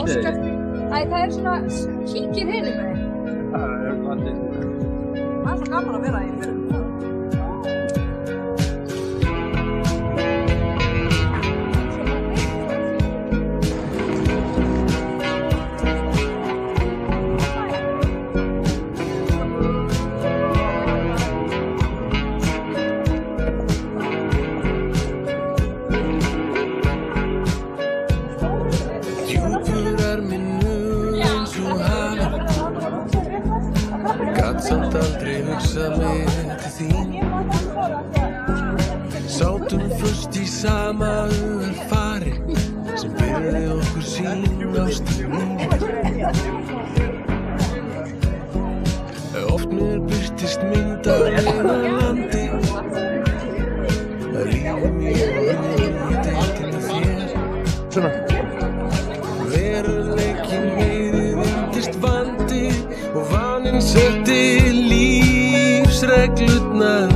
þið? Æ, það svona kíkir hinum með. Það allir. Það svo gaman að vera í fyrir. Gat samt aldrei hugsað mig til þín. Sátum föst í sama hugarfari sem byrði okkur sín ástin mín. Oft mér birtist mynd af einu landi, að lífi mér ég deildi með þér. Veruleikinn meiri reyndist vandi og vaninn setti lífsreglurnar